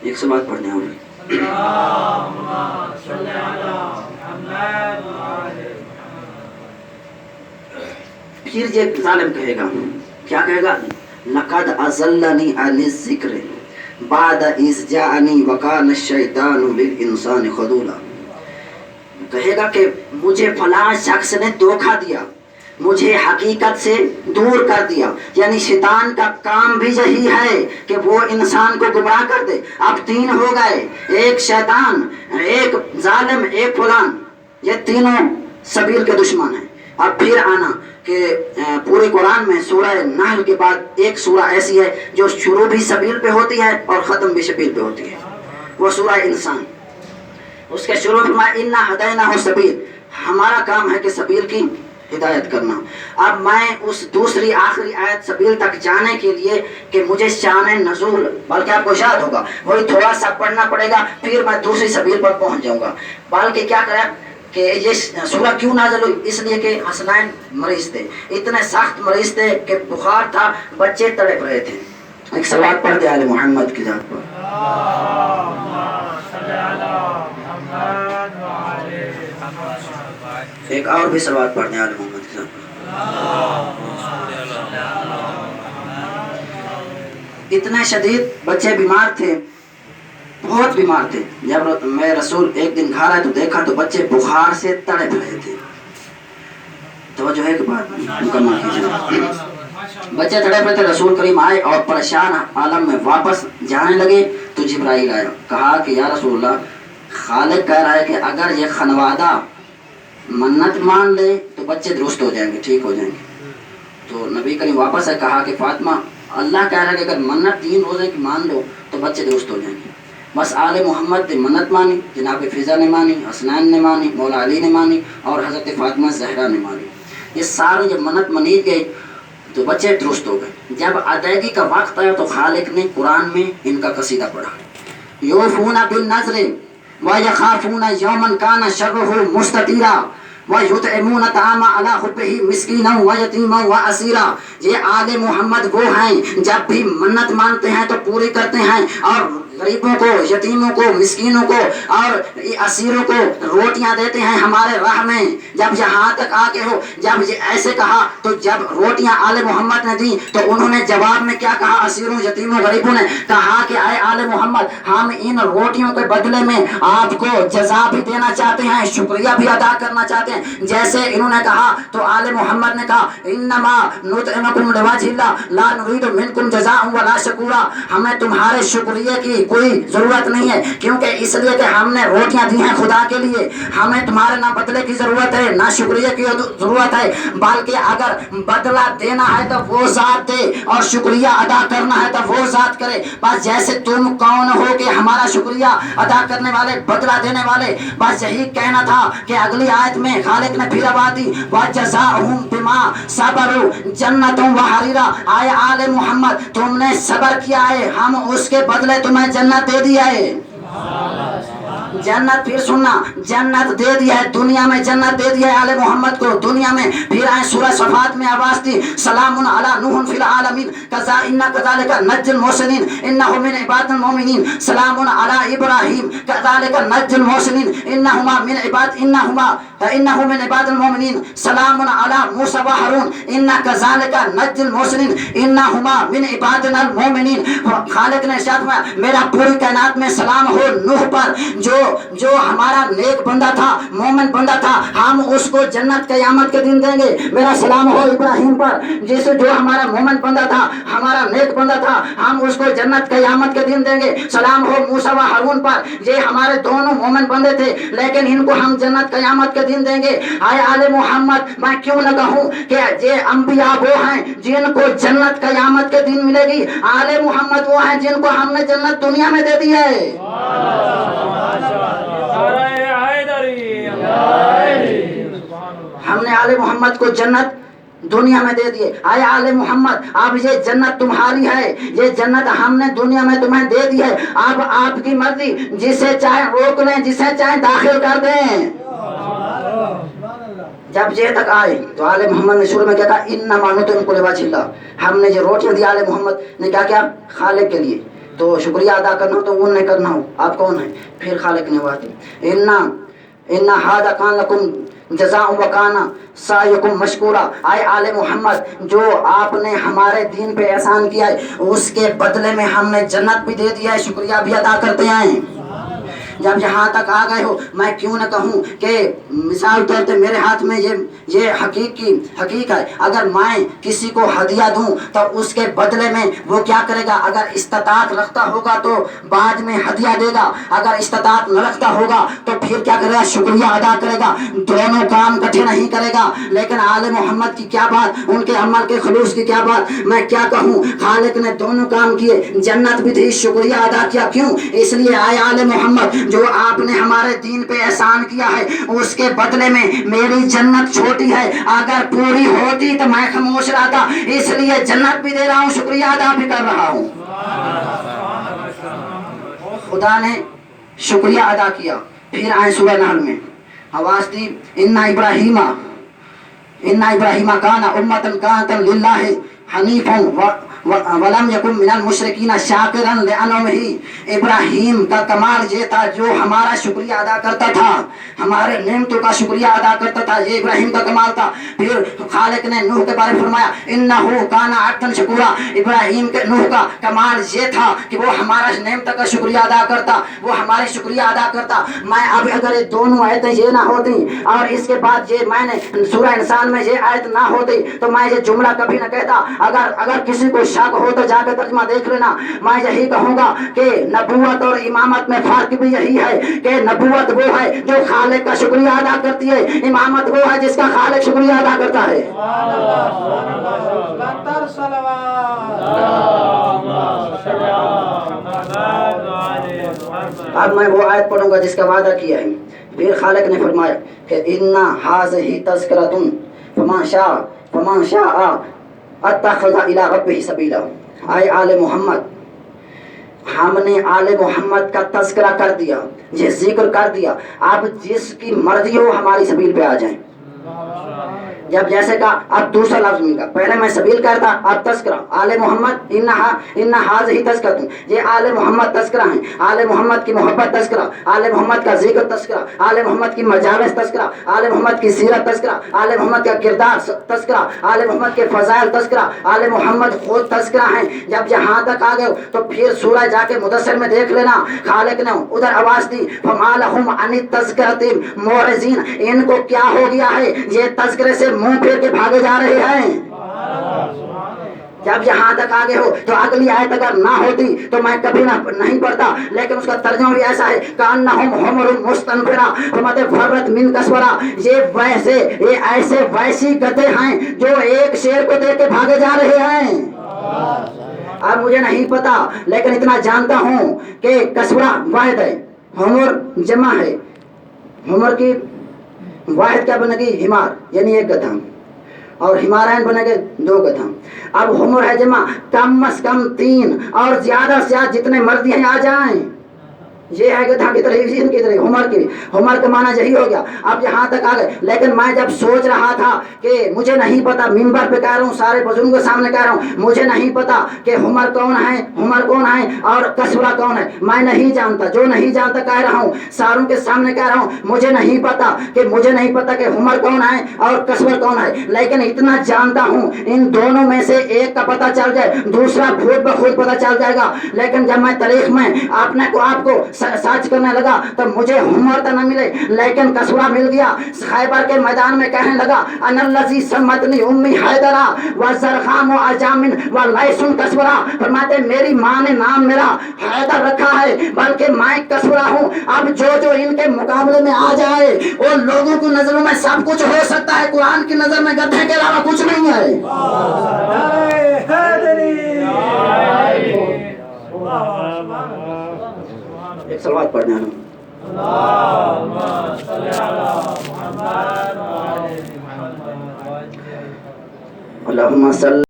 ایک سے بات پڑھنے ہوگی. پھر یہ ظالم کہے گا, کیا کہے گا؟ لقد اضلنی عن الذکر بعد اذ جاءنی وکان الشیطان للانسان خذولا. کہے گا کہ مجھے فلاں شخص نے دھوکہ دیا, مجھے حقیقت سے دور کر دیا. یعنی شیطان کا کام بھی یہی ہے کہ وہ انسان کو گمراہ کر دے. اب تین ہو گئے, ایک شیطان, ایک ظالم, ایک فلان, یہ تینوں سبیل کے دشمن ہیں. اب پھر آنا کہ پورے قرآن میں سورہ نحل کے بعد ایک سورہ ایسی ہے جو شروع بھی سبیل پہ ہوتی ہے اور ختم بھی سبیل پہ ہوتی ہے, وہ سورہ انسان. اس کے شروع میں انا ہدیناہ السبیل, ہمارا کام ہے کہ سبیل کی ہدایت کرنا. اب میں اس دوسری آخری آیت سبیل تک جانے کے لیے کہ مجھے شان نزول, بلکہ آپ کو یاد ہوگا وہی تھوڑا سا پڑھنا پڑے گا, پھر میں دوسری سبیل پر پہنچ جاؤں گا. بلکہ کیا کریں کہ یہ سورہ کیوں نازل ہوئی؟ اس لیے کہ حسنین مریض تھے, اتنے سخت مریض تھے کہ بخار تھا, بچے تڑپ رہے تھے. ایک سوال پڑھ دے آل محمد کی ذات پر. ایک اور بھی سوال پڑھنے آل محمد کی ذات پر. اتنے شدید بچے بیمار تھے, بہت بیمار تھے. جب میں رسول ایک دن کھا رہا تو دیکھا تو بچے بخار سے تڑپ رہے تھے. توجہ ہے کہ بات مکمل کیجیے. بچے تڑپ رہے تھے, رسول کریم آئے اور پریشان عالم میں واپس جانے لگے تو جبرائیل آیا, کہا کہ یا رسول اللہ, خالق کہہ رہا ہے کہ اگر یہ خنوادہ منت مان لے تو بچے درست ہو جائیں گے, ٹھیک ہو جائیں گے. تو نبی کریم واپس ہے, کہا کہ فاطمہ, اللہ کہہ رہا ہے کہ اگر منت 3 روزے کی مان لو تو بچے درست ہو جائیں گے. بس آل محمد نے منت مانی, جناب فضا نے مانی, حسنین نے مانی, مولا علی نے مانی اور حضرت فاطمہ زہرا نے مانی. یہ سارے جب منت منی گئے تو بچے درست ہو گئے. جب ادائیگی کا وقت آیا تو خالق نے قرآن میں ان کا قصیدہ پڑھا, یوفون بالنذر ویخافون یوما کان شرہ مستطیرا وَيُطْعِمُونَ الطَّعَامَ عَلَىٰ حُبِّهِ مِسْكِینًا وَیتیمًا وَاسِیرًا. یہ آل محمد وہ ہیں جب بھی منت مانتے ہیں تو پوری کرتے ہیں, اور غریبوں کو, یتیموں کو, مسکینوں کو اور اسیروں کو روٹیاں دیتے ہیں ہمارے راہ میں. جب یہاں تک آ کے ہو, جب یہ ایسے کہا تو جب روٹیاں آل محمد نے دی تو انہوں نے جواب میں کیا کہا؟ اسیروں, یتیموں, غریبوں نے کہا کہ اے آل محمد, ہم ان روٹیوں کے بدلے میں آپ کو جزا بھی دینا چاہتے ہیں, شکریہ بھی ادا کرنا چاہتے ہیں. جیسے انہوں نے کہا تو آل محمد نے کہا انما نطعمکم لوجہ اللہ لا نرید منکم جزاء ولا شکورا. ہمیں تمہارے شکریہ کی کوئی ضرورت نہیں ہے, کیونکہ اس لیے کہ ہم نے روٹیاں دی ہیں خدا کے لیے. ہمیں تمہارے نہ بدلے کی ضرورت ہے نہ شکریہ کی ضرورت ہے, بلکہ اگر بدلہ دینا ہے تو وہ ذات دے اور شکریہ ادا کرنا ہے تو وہ ذات کرے. بس جیسے تم کون ہو کہ ہمارا شکریہ ادا کرنے والے, بدلہ دینے والے. بس یہی کہنا تھا کہ اگلی آیت میں خالق نے پھر آواز دی وَجَزَاؤُهُم بِمَا صَبَرُوا جَنَّةٌ وَحَرِيرًا. آئے آل محمد, تم نے صبر کیا ہے, ہم اس کے بدلے تمہیں جنت دے دیا ہے. جنت, پھر سننا, جنت دے دیا ہے, دنیا میں جنت دے دیا ہے آل محمد کو, دنیا میں. پھر آئے سورہ صفات میں آواز دی سلام علی نوح فی العالمین کذالک نجزی المحسنین انہ من عباد المؤمنین. سلام علی ابراہیم کذالک نجزی المحسنین انہ من عباد المؤمنین. سلام علی موسیٰ و ہارون انہ کذالک نجزی المحسنین انہما من عبادنا المؤمنین. خالق نے ارشاد فرمایا میرا پوری کائنات میں سلام ہو نوح پر, جو ہمارا نیک بندہ تھا, مومن بندہ تھا, ہم اس کو جنت قیامت کے دن دیں گے. میرا سلام ہو ابراہیم پر, جو ہمارا مومن بندہ تھا, ہمارا نیک بندہ تھا, ہم اس کو جنت قیامت کے دن دیں گے. سلام ہو موسیٰ و ہارون پر, یہ ہمارے دونوں مومن بندے تھے لیکن ان کو ہم جنت قیامت کے دن دیں گے. آئے آل محمد, میں کیوں نہ کہوں کہ یہ انبیاء وہ ہیں جن کو جنت قیامت کے دن ملے گی, آل محمد وہ ہیں جن کو ہم نے جنت دنیا میں دے دی ہے. ہم نے آل محمد کو جنت دنیا میں دے دیے. آئے آل محمد, اب یہ جنت تمہاری ہے, یہ جنت ہم نے دنیا میں تمہیں دے دی ہے. اب آپ کی مرضی, جسے چاہے روک لیں, جسے چاہے داخل کر دیں. جب یہ تک آئے تو آل محمد نے شروع میں کہا انما نطعمکم لوجہ اللہ, ہم نے جو روٹیاں دی آل محمد نے کیا کیا؟ خالق کے لیے. تو شکریہ ادا کرنا ہو تو وہ نہیں کرنا ہو، آپ کون ہیں؟ پھر خالق نے بات اِنَّ هَذَا كَانَ لَكُمْ جَزَاءٌ وَكَانَ سَعْيُكُمْ مَشْكُورًا، آئے آل محمد جو آپ نے ہمارے دین پہ احسان کیا ہے اس کے بدلے میں ہم نے جنت بھی دے دیا ہے، شکریہ بھی ادا کرتے ہیں۔ جب یہاں تک آ گئے ہو میں کیوں نہ کہوں کہ مثال طور پہ میرے ہاتھ میں یہ حقیق ہے، اگر میں کسی کو ہدیہ دوں تو اس کے بدلے میں وہ کیا کرے گا؟ اگر استطاعت رکھتا ہوگا تو بعد میں ہدیہ دے گا، اگر استطاعت نہ رکھتا ہوگا تو پھر کیا کرے گا؟ شکریہ ادا کرے گا، دونوں کام اکٹھے نہیں کرے گا۔ لیکن آل محمد کی کیا بات، ان کے عمل کے خلوص کی کیا بات، میں کیا کہوں؟ خالق نے دونوں کام کیے، جنت بھی دی، شکریہ ادا کیا، کیوں؟ اس لیے آئے آل محمد جو آپ نے ہمارے دین پہ احسان کیا ہے اس کے بدلے میں میری جنت چھوٹی ہے، اگر پوری ہوتی تو میں خاموش رہتا، اس لیے جنت بھی دے رہا ہوں، شکریہ ادا بھی کر رہا ہوں۔ خدا نے شکریہ ادا کیا۔ پھر آئے سورہ نحل میں آواز دی اِنَّ إِبْرَاهِيمَ كَانَ أُمَّةً قَانِتًا لِلَّهِ حَنِيفًا وَلَمْ يَكُن مِّنَ الْمُشْرِكِينَ شَاكِرًا لِأَنْعُمِهِ، ابراہیم کا کمال یہ تھا جو ہمارا شکریہ ادا کرتا تھا، ہمارے نعمتوں کا شکریہ ادا کرتا تھا، یہ ابراہیم کا کمال تھا۔ پھر خالق نے نوح کے بارے میں فرمایا إِنَّهُ كَانَ عَبْدًا شَكُورًا، ابراہیم کے نوح کا کمال یہ تھا کہ وہ ہمارا نعمت کا شکریہ ادا کرتا، وہ ہمارے شکریہ ادا کرتا۔ میں اب اگر یہ دونوں آیتیں یہ نہ ہوتی اور اس کے بعد یہ میں نے سورہ انسان میں یہ آیت نہ ہوتی تو میں یہ جملہ کبھی نہ کہتا۔ اگر کسی کو شک ہو تو جا کے ترجمہ دیکھ لینا، میں یہی کہوں گا کہ نبوت اور امامت میں فرق بھی یہی ہے کہ نبوت وہ ہے جو خالق کا شکریہ ادا کرتی ہے، امامت وہ ہے جس کا خالق شکریہ ادا کرتا ہے۔ اب میں وہ آیت پڑھوں گا جس کا وعدہ کیا ہے۔ پھر خالق نے فرمایا کہ اِنَّ هَٰذِهِ تَذْکِرَةٌ فَمَن شَاءَ اتخذ الى ربہ سبیلا۔ آئے آل محمد، ہم نے آل محمد کا تذکرہ کر دیا، یہ ذکر کر دیا، اب جس کی مرضی ہو ہماری سبیل پہ آ جائیں۔ جب جیسے کہا اب دوسرا لفظ مل گا، پہلے میں سبیل کرتا اب تذکرہ، آل محمد اِنَّ هَٰذِهِ تذکرۃ، یہ آل محمد تذکرہ ہیں، آل محمد کی محبت تذکرہ، آل محمد کا ذکر تذکرہ، آل محمد کی مجالس تذکرہ، آل محمد کی سیرت تذکرہ، آل محمد کا کردار تذکرہ، آل محمد کے فضائل تذکرہ، آل محمد خود تذکرہ ہیں۔ جب یہاں تک آ گئے تو پھر سورہ جا کے مدثر میں دیکھ لینا، خالق نے ادھر آواز دی فَمَا لَهُمْ عَنِ التَّذْكِرَةِ مُعْرِضِينَ، ان کو کیا ہو گیا ہے، یہ تذکرے سے منہ پھیر کے بھاگے جا رہے ہیں۔ جب یہاں تک آگے ہو تو اگلی آیت اگر نہ ہوتی تو میں کبھی نہیں پڑھتا، لیکن اس کا ترجمہ بھی ایسا ہے کأنہم حمر مستنفرہ فمتفرت من قسورہ، یہ ایسے ویسی گدھے ہیں جو ایک شیر کو دیکھ کے بھاگے جا رہے ہیں۔ اب مجھے نہیں پتا لیکن اتنا جانتا ہوں کہ قسورہ واحد ہے، حمر جمع ہے، حمر کی واحد کیا بنے گی؟ حمار، یعنی ایک گدھا، اور حمارین بنے گے دو گدھا۔ اب حمر ہے جمع، کم از کم 3 اور زیادہ سے زیادہ جتنے مرضی ہیں آ جائیں۔ یہ ہے گدھا کی طرح، ان کی طرح حمر کا معنی یہی ہو گیا۔ اب یہاں تک آ گئے، لیکن میں جب سوچ رہا تھا کہ مجھے نہیں پتا، ممبر پہ کہہ رہا ہوں، سارے بزرگوں کے سامنے کہہ رہا ہوں، مجھے نہیں پتا کہ حمر کون ہے اور قسورہ کون ہے، میں نہیں جانتا، جو نہیں جانتا کہہ رہا ہوں، ساروں کے سامنے کہہ رہا ہوں، مجھے نہیں پتا کہ حمر کون ہے اور قسورہ کون ہے، لیکن اتنا جانتا ہوں ان دونوں میں سے ایک کا پتہ چل جائے دوسرا خود بخود پتہ چل جائے گا۔ لیکن جب میں تاریخ میں آپ کو سرچ کرنے لگا تو مجھے حمر تو نہ ملے لیکن قسورہ مل گیا۔ خیبر کے میدان میں کہنے لگا ان الذی سمتنی امی حیدرا وزرخام وعجامن ولیس قسورہ، فرماتے میری ماں نے نام میرا حیدر رکھا ہے بلکہ میں قسورہ ہوں۔ اب جو ان کے مقابلے میں آ جائے اور لوگوں کی نظروں میں سب کچھ ہو سکتا ہے، قرآن کی نظر میں گدھے کے علاوہ کچھ نہیں ہے۔ ایک صلوات پڑھنے ہیں اللہم صلی